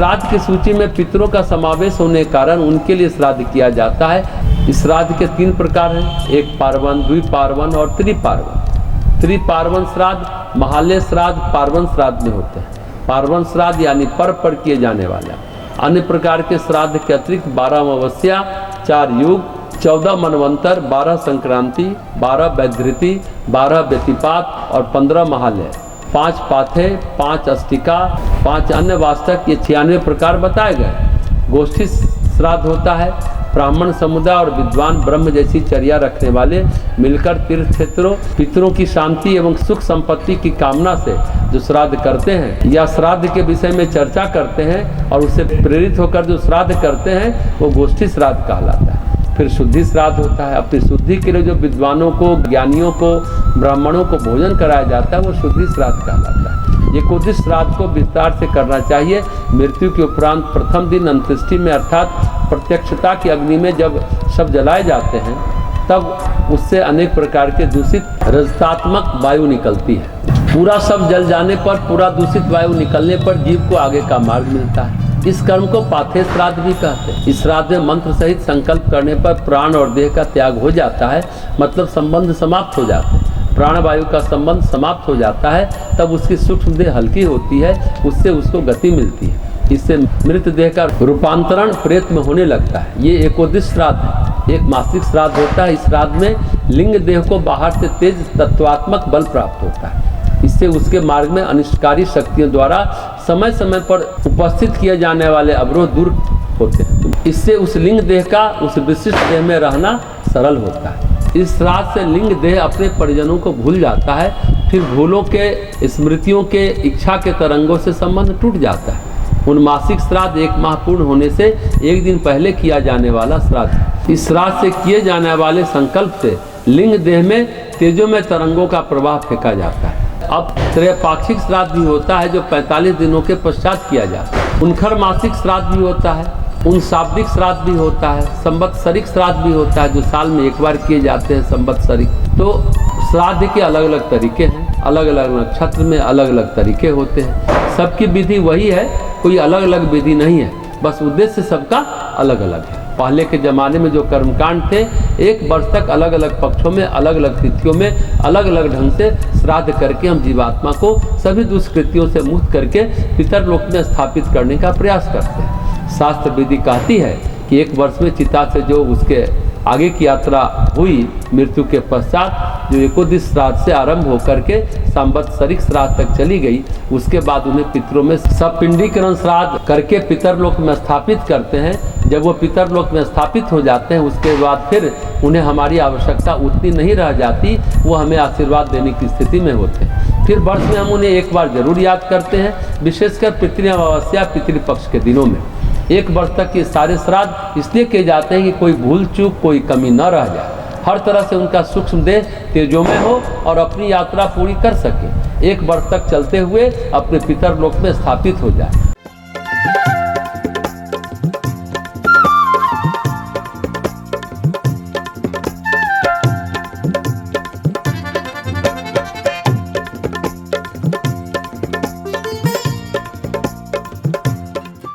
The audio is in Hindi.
श्राद्ध की सूची में पितरों का समावेश होने के कारण उनके लिए श्राद्ध किया जाता है। इस श्राद्ध के 3 प्रकार हैं, एक पार्वन, द्विपार्वन और त्रिपार्वन। त्रिपार्वन श्राद्ध महालय श्राद्ध पार्वन श्राद्ध में होते हैं। पार्वन श्राद्ध यानी पर किए जाने वाला। अन्य प्रकार के श्राद्ध के अतिरिक्त 12 अमावस्या, 4 युग, 14 मनवंतर, 12 संक्रांति, 12 वैधृति, 12 व्यतिपात और 15 महालय, 5 पाथे, 5 अष्टिका, 5 अन्य वास्तक, ये 96 प्रकार बताए गए। गोष्ठी श्राद्ध होता है। ब्राह्मण समुदाय और विद्वान ब्रह्म जैसी चर्या रखने वाले मिलकर तीर्थ क्षेत्रों पितरों की शांति एवं सुख संपत्ति की कामना से जो श्राद्ध करते हैं या श्राद्ध के विषय में चर्चा करते हैं और उससे प्रेरित होकर जो श्राद्ध करते हैं वो गोष्ठी श्राद्ध कहलाता है। फिर शुद्धि श्राद्ध होता है। अपनी शुद्धि के लिए जो विद्वानों को, ज्ञानियों को, ब्राह्मणों को भोजन कराया जाता है वो शुद्धि श्राद्ध कहलाता है। एकोदिश श्राद्ध को विस्तार से करना चाहिए। मृत्यु के उपरांत प्रथम दिन अंत्येष्टि में अर्थात प्रत्यक्षता की अग्नि में जब शव जलाए जाते हैं तब उससे अनेक प्रकार के दूषित रजतात्मक वायु निकलती है। पूरा शव जल जाने पर, पूरा दूषित वायु निकलने पर जीव को आगे का मार्ग मिलता है। इस कर्म को पाथे श्राद्ध भी कहते हैं। इस श्राद्ध में मंत्र सहित संकल्प करने पर प्राण और देह का त्याग हो जाता है, मतलब संबंध समाप्त हो जाते हैं। प्राण वायु का संबंध समाप्त हो जाता है, तब उसकी सूक्ष्म देह हल्की होती है, उससे उसको गति मिलती है। इससे मृत देह का रूपांतरण प्रेत में होने लगता है। ये एकोदिश श्राद्ध है। एक मासिक श्राद्ध होता है। इस श्राद्ध में लिंग देह को बाहर से तेज तत्वात्मक बल प्राप्त होता है। इससे उसके मार्ग में अनिष्टकारी शक्तियों द्वारा समय समय पर उपस्थित किए जाने वाले अवरोध दूर होते हैं। इससे उस लिंग देह का उस विशिष्ट देह में रहना सरल होता है। इस श्राद्ध से लिंग देह अपने परिजनों को भूल जाता है। फिर भूलों के, स्मृतियों के, इच्छा के तरंगों से संबंध टूट जाता है। उन मासिक श्राद्ध 1 माह पूर्ण होने से 1 दिन पहले किया जाने वाला श्राद्ध। इस श्राद्ध से किए जाने वाले संकल्प से लिंग देह में तेजों में तरंगों का प्रवाह फेंका जाता है। अब त्रैपाक्षिक श्राद्ध भी होता है जो 45 दिनों के पश्चात किया जाता है। उनखर मासिक श्राद्ध भी होता है। उन शाब्दिक श्राद्ध भी होता है। संवत्सरिक श्राद्ध भी होता है जो साल में 1 बार किए जाते हैं, संवत्सरिक। तो श्राद्ध के अलग अलग तरीके हैं। अलग अलग नक्षत्र में अलग अलग तरीके होते हैं। सबकी विधि वही है, कोई अलग अलग विधि नहीं है, बस उद्देश्य सबका अलग अलग है। पहले के ज़माने में जो कर्मकांड थे, 1 वर्ष तक अलग अलग पक्षों में, अलग अलग तिथियों में, अलग अलग ढंग से श्राद्ध करके हम जीवात्मा को सभी दुष्कृतियों से मुक्त करके पितरलोक में स्थापित करने का प्रयास करते हैं। शास्त्र विधि कहती है कि 1 वर्ष में चिता से जो उसके आगे की यात्रा हुई मृत्यु के पश्चात, जो एकोदिश श्राद्ध से आरंभ होकर के संवत्सरिक श्राद्ध तक चली गई, उसके बाद उन्हें पितरों में सपिंडीकरण श्राद्ध करके पितरलोक में स्थापित करते हैं। जब वो पितरलोक में स्थापित हो जाते हैं उसके बाद फिर उन्हें हमारी आवश्यकता उतनी नहीं रह जाती, वो हमें आशीर्वाद देने की स्थिति में होते हैं। फिर वर्ष में हम उन्हें 1 बार जरूर याद करते हैं, विशेषकर पितृ अमावस्या, पितृपक्ष के दिनों में। 1 वर्ष तक ये सारे श्राद्ध इसलिए किए जाते हैं कि कोई भूल चूक, कोई कमी न रह जाए। हर तरह से उनका सूक्ष्म देह तेजोमय हो और अपनी यात्रा पूरी कर सके। 1 वर्ष तक चलते हुए अपने पितरलोक में स्थापित हो जाए।